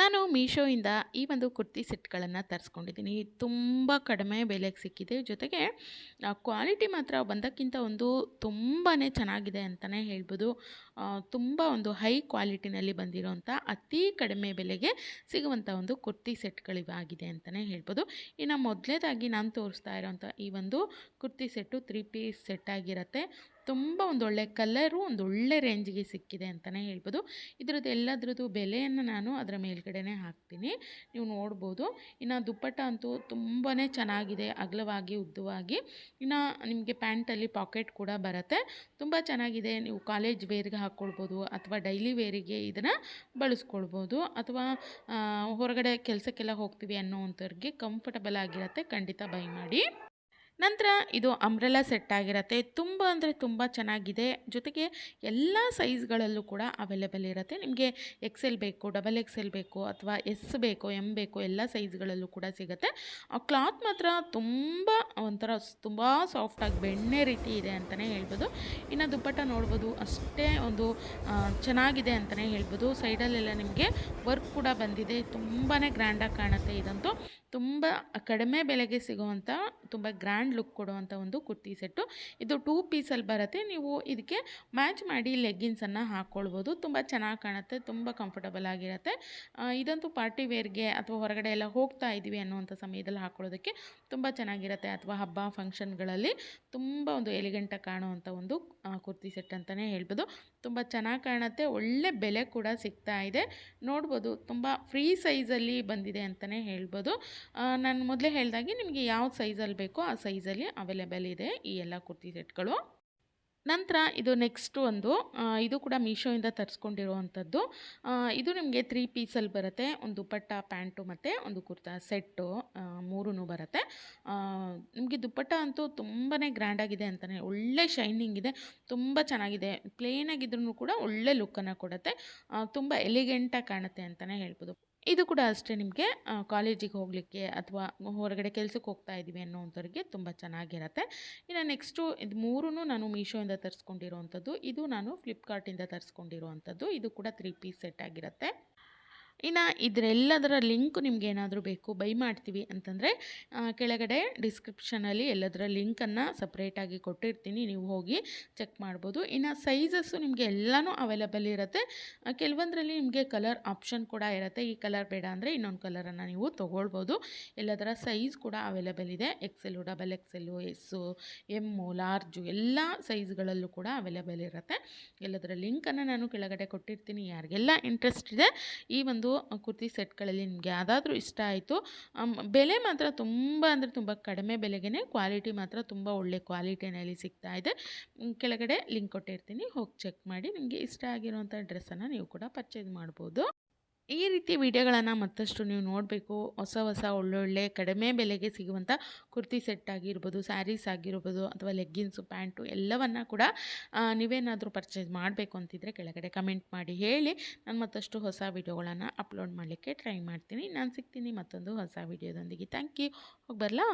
ನಾನು ಮೀಶೋಯಿಂದ ಈ ಒಂದು ಕುರ್ತಿ ಸೆಟ್ಗಳನ್ನು ತರಿಸ್ಕೊಂಡಿದ್ದೀನಿ. ತುಂಬ ಕಡಿಮೆ ಬೆಲೆಗೆ ಸಿಕ್ಕಿದೆ. ಜೊತೆಗೆ ಕ್ವಾಲಿಟಿ ಮಾತ್ರ ಒಂದಕ್ಕಿಂತ ಒಂದು ತುಂಬಾ ಚೆನ್ನಾಗಿದೆ ಅಂತಲೇ ಹೇಳ್ಬೋದು. ತುಂಬ ಒಂದು ಹೈ ಕ್ವಾಲಿಟಿನಲ್ಲಿ ಬಂದಿರೋಂಥ ಅತಿ ಕಡಿಮೆ ಬೆಲೆಗೆ ಸಿಗುವಂಥ ಒಂದು ಕುರ್ತಿ ಸೆಟ್ಗಳಿವಾಗಿದೆ ಅಂತಲೇ ಹೇಳ್ಬೋದು. ಇನ್ನು ಮೊದಲನೇದಾಗಿ ನಾನು ತೋರಿಸ್ತಾ ಇರೋಂಥ ಈ ಒಂದು ಕುರ್ತಿ ಸೆಟ್ಟು 3 ಪೀಸ್ ಸೆಟ್ ಆಗಿರುತ್ತೆ. ತುಂಬ ಒಂದೊಳ್ಳೆ ಕಲರು ಒಂದೊಳ್ಳೆ ರೇಂಜಿಗೆ ಸಿಕ್ಕಿದೆ ಅಂತಲೇ ಹೇಳ್ಬೋದು. ಇದ್ರದ್ದು ಎಲ್ಲದ್ರದ್ದು ಬೆಲೆಯನ್ನು ನಾನು ಅದರ ಮೇಲ್ಗಡೆನೇ ಹಾಕ್ತೀನಿ, ನೀವು ನೋಡ್ಬೋದು. ಇನ್ನು ದುಪ್ಪಟ್ಟ ಅಂತೂ ತುಂಬಾ ಚೆನ್ನಾಗಿದೆ, ಅಗಲವಾಗಿ ಉದ್ದವಾಗಿ. ಇನ್ನು ನಿಮಗೆ ಪ್ಯಾಂಟಲ್ಲಿ ಪಾಕೆಟ್ ಕೂಡ ಬರುತ್ತೆ. ತುಂಬ ಚೆನ್ನಾಗಿದೆ. ನೀವು ಕಾಲೇಜ್ ವೇರ್ಗೆ ಹಾಕ್ಕೊಳ್ಬೋದು ಅಥವಾ ಡೈಲಿ ವೇರಿಗೆ ಇದನ್ನು ಬಳಸ್ಕೊಳ್ಬೋದು. ಅಥವಾ ಹೊರಗಡೆ ಕೆಲಸಕ್ಕೆಲ್ಲ ಹೋಗ್ತೀವಿ ಅನ್ನೋವಂಥವ್ರಿಗೆ ಕಂಫರ್ಟಬಲ್ ಆಗಿರುತ್ತೆ. ಖಂಡಿತ ಬೈ ಮಾಡಿ. ನಂತರ ಇದು ಅಂಬ್ರೆಲಾ ಸೆಟ್ ಆಗಿರುತ್ತೆ. ತುಂಬ ಅಂದರೆ ತುಂಬ ಚೆನ್ನಾಗಿದೆ. ಜೊತೆಗೆ ಎಲ್ಲ ಸೈಜ್ಗಳಲ್ಲೂ ಕೂಡ ಅವೈಲೇಬಲ್ ಇರುತ್ತೆ. ನಿಮಗೆ ಎಕ್ಸೆಲ್ ಬೇಕು, ಡಬಲ್ ಎಕ್ಸೆಲ್ ಬೇಕು ಅಥವಾ ಎಸ್ ಬೇಕು, ಎಮ್ ಬೇಕು, ಎಲ್ಲ ಸೈಜ್ಗಳಲ್ಲೂ ಕೂಡ ಸಿಗುತ್ತೆ. ಕ್ಲಾತ್ ಮಾತ್ರ ತುಂಬ ಒಂಥರ ತುಂಬ ಸಾಫ್ಟಾಗಿ ಬೆಣ್ಣೆ ರೀತಿ ಇದೆ ಅಂತಲೇ ಹೇಳ್ಬೋದು. ಇನ್ನು ದುಪ್ಪಟ್ಟ ನೋಡ್ಬೋದು, ಅಷ್ಟೇ ಒಂದು ಚೆನ್ನಾಗಿದೆ ಅಂತಲೇ ಹೇಳ್ಬೋದು. ಸೈಡಲ್ಲೆಲ್ಲ ನಿಮಗೆ ವರ್ಕ್ ಕೂಡ ಬಂದಿದೆ. ತುಂಬಾ ಗ್ರ್ಯಾಂಡಾಗಿ ಕಾಣುತ್ತೆ. ಇದಂತೂ ತುಂಬ ಕಡಿಮೆ ಬೆಲೆಗೆ ಸಿಗುವಂಥ ತುಂಬ ಗ್ರ್ಯಾಂಡ್ ಲುಕ್ ಕೊಡುವಂಥ ಒಂದು ಕುರ್ತಿ ಸೆಟ್ಟು. ಇದು 2 ಪೀಸಲ್ಲಿ ಬರುತ್ತೆ. ನೀವು ಇದಕ್ಕೆ ಮ್ಯಾಚ್ ಮಾಡಿ ಲೆಗ್ಗಿನ್ಸನ್ನು ಹಾಕ್ಕೊಳ್ಬೋದು. ತುಂಬ ಚೆನ್ನಾಗಿ ಕಾಣುತ್ತೆ, ತುಂಬ ಕಂಫರ್ಟಬಲ್ ಆಗಿರುತ್ತೆ. ಇದಂತೂ ಪಾರ್ಟಿ ವೇರ್ಗೆ ಅಥವಾ ಹೊರಗಡೆ ಎಲ್ಲ ಹೋಗ್ತಾ ಇದ್ದೀವಿ ಅನ್ನುವಂಥ ಸಮಯದಲ್ಲಿ ಹಾಕ್ಕೊಳ್ಳೋದಕ್ಕೆ ತುಂಬ ಚೆನ್ನಾಗಿರುತ್ತೆ. ಅಥವಾ ಹಬ್ಬ ಫಂಕ್ಷನ್ಗಳಲ್ಲಿ ತುಂಬ ಒಂದು ಎಲಿಗೆಂಟಾಗಿ ಕಾಣುವಂಥ ಒಂದು ಕುರ್ತಿ ಸೆಟ್ ಅಂತಲೇ ಹೇಳ್ಬೋದು. ತುಂಬ ಚೆನ್ನಾಗಿ ಕಾಣುತ್ತೆ. ಒಳ್ಳೆ ಬೆಲೆ ಕೂಡ ಸಿಗ್ತಾ ಇದೆ. ನೋಡ್ಬೋದು, ತುಂಬ ಫ್ರೀ ಸೈಜಲ್ಲಿ ಬಂದಿದೆ ಅಂತಲೇ ಹೇಳ್ಬೋದು. ನಾನು ಮೊದಲೇ ಹೇಳ್ದಾಗೆ ನಿಮಗೆ ಯಾವ ಸೈಜಲ್ಲಿ ಬೇಕೋ ಆ ಸೈಜಲ್ಲಿ ಅವೈಲೇಬಲ್ ಇದೆ ಈ ಎಲ್ಲ ಕುರ್ತಿ ಸೆಟ್ಗಳು. ನಂತರ ಇದು ನೆಕ್ಸ್ಟ್ ಒಂದು ಇದು ಕೂಡ ಮೀಶೋಯಿಂದ ತರಿಸ್ಕೊಂಡಿರುವಂಥದ್ದು. ಇದು ನಿಮಗೆ 3 ಪೀಸಲ್ಲಿ ಬರುತ್ತೆ. ಒಂದು ದುಪ್ಪಟ್ಟ, ಪ್ಯಾಂಟು ಮತ್ತು ಒಂದು ಕುರ್ತಾ ಸೆಟ್ಟು, 3 ಬರುತ್ತೆ. ನಿಮಗೆ ದುಪ್ಪಟ್ಟ ಅಂತೂ ತುಂಬಾ ಗ್ರ್ಯಾಂಡಾಗಿದೆ ಅಂತಲೇ, ಒಳ್ಳೆ ಶೈನಿಂಗ್ ಇದೆ, ತುಂಬ ಚೆನ್ನಾಗಿದೆ. ಪ್ಲೇನಾಗಿದ್ರೂ ಕೂಡ ಒಳ್ಳೆ ಲುಕ್ಕನ್ನು ಕೊಡುತ್ತೆ. ತುಂಬ ಎಲಿಗೆಂಟಾಗಿ ಕಾಣುತ್ತೆ ಅಂತಲೇ ಹೇಳ್ಬೋದು. ಇದು ಕೂಡ ಅಷ್ಟೇ, ನಿಮಗೆ ಕಾಲೇಜಿಗೆ ಹೋಗಲಿಕ್ಕೆ ಅಥವಾ ಹೊರಗಡೆ ಕೆಲಸಕ್ಕೆ ಹೋಗ್ತಾ ಇದ್ದೀವಿ ಅನ್ನೋವಂಥವ್ರಿಗೆ ತುಂಬ ಚೆನ್ನಾಗಿರುತ್ತೆ. ಇನ್ನು ನೆಕ್ಸ್ಟು ಇದು 3 ನಾನು ಮೀಶೋಯಿಂದ ತರಿಸ್ಕೊಂಡಿರೋವಂಥದ್ದು. ಇದು ನಾನು ಫ್ಲಿಪ್ಕಾರ್ಟಿಂದ ತರಿಸ್ಕೊಂಡಿರುವಂಥದ್ದು. ಇದು ಕೂಡ 3 ಪೀಸ್ ಸೆಟ್ ಆಗಿರುತ್ತೆ. ಇನ್ನು ಇದರೆಲ್ಲದರ ಲಿಂಕ್ ನಿಮ್ಗೆ ಏನಾದರೂ ಬೇಕು, ಬೈ ಮಾಡ್ತೀವಿ ಅಂತಂದರೆ ಕೆಳಗಡೆ ಡಿಸ್ಕ್ರಿಪ್ಷನಲ್ಲಿ ಎಲ್ಲದರ ಲಿಂಕನ್ನು ಸಪ್ರೇಟಾಗಿ ಕೊಟ್ಟಿರ್ತೀನಿ, ನೀವು ಹೋಗಿ ಚೆಕ್ ಮಾಡ್ಬೋದು. ಇನ್ನು ಸೈಜಸ್ಸು ನಿಮಗೆ ಎಲ್ಲನೂ ಅವೈಲೇಬಲ್ ಇರುತ್ತೆ. ಕೆಲವೊಂದರಲ್ಲಿ ನಿಮಗೆ ಕಲರ್ ಆಪ್ಷನ್ ಕೂಡ ಇರುತ್ತೆ. ಈ ಕಲರ್ ಬೇಡ ಅಂದರೆ ಇನ್ನೊಂದು ಕಲರನ್ನು ನೀವು ತೊಗೊಳ್ಬೋದು. ಎಲ್ಲದರ ಸೈಜ್ ಕೂಡ ಅವೈಲೇಬಲ್ ಇದೆ. XL, double XL, S, M, large ಎಲ್ಲ ಸೈಜ್ಗಳಲ್ಲೂ ಕೂಡ ಅವೈಲೇಬಲ್ ಇರುತ್ತೆ. ಎಲ್ಲದರ ಲಿಂಕನ್ನು ನಾನು ಕೆಳಗಡೆ ಕೊಟ್ಟಿರ್ತೀನಿ. ಯಾರಿಗೆಲ್ಲ ಇಂಟ್ರೆಸ್ಟ್ ಇದೆ ಈ ಒಂದು ಕುರ್ತಿ ಸೆಟ್ಗಳಲ್ಲಿ ನಿಮಗೆ ಯಾವುದಾದ್ರೂ ಇಷ್ಟ ಆಯಿತು, ಬೆಲೆ ಮಾತ್ರ ತುಂಬ ಅಂದರೆ ತುಂಬ ಕಡಿಮೆ ಬೆಲೆಗೆ, ಕ್ವಾಲಿಟಿ ಮಾತ್ರ ತುಂಬ ಒಳ್ಳೆ ಕ್ವಾಲಿಟಿನಲ್ಲಿ ಸಿಗ್ತಾ ಇದೆ. ಕೆಳಗಡೆ ಲಿಂಕ್ ಕೊಟ್ಟಿರ್ತೀನಿ, ಹೋಗಿ ಚೆಕ್ ಮಾಡಿ. ನಿಮಗೆ ಇಷ್ಟ ಆಗಿರುವಂಥ ಡ್ರೆಸ್ಸನ್ನು ನೀವು ಕೂಡ ಪರ್ಚೇಸ್ ಮಾಡ್ಬೋದು. ಈ ರೀತಿ ವಿಡಿಯೋಗಳನ್ನು ಮತ್ತಷ್ಟು ನೀವು ನೋಡಬೇಕು. ಹೊಸ ಒಳ್ಳೊಳ್ಳೆ ಕಡಿಮೆ ಬೆಲೆಗೆ ಸಿಗುವಂಥ ಕುರ್ತಿ ಸೆಟ್ ಆಗಿರ್ಬೋದು, ಸ್ಯಾರೀಸ್ ಆಗಿರ್ಬೋದು, ಅಥವಾ ಲೆಗ್ಗಿನ್ಸು, ಪ್ಯಾಂಟು ಎಲ್ಲವನ್ನು ಕೂಡ ನೀವೇನಾದರೂ ಪರ್ಚೇಸ್ ಮಾಡಬೇಕು ಅಂತಿದ್ರೆ ಕೆಳಗಡೆ ಕಮೆಂಟ್ ಮಾಡಿ ಹೇಳಿ. ನಾನು ಮತ್ತಷ್ಟು ಹೊಸ ವಿಡಿಯೋಗಳನ್ನು ಅಪ್ಲೋಡ್ ಮಾಡಲಿಕ್ಕೆ ಟ್ರೈ ಮಾಡ್ತೀನಿ. ನಾನು ಸಿಗ್ತೀನಿ ಮತ್ತೊಂದು ಹೊಸ ವಿಡಿಯೋದೊಂದಿಗೆ. Thank you. ಹೋಗಿ ಬರಲಾ?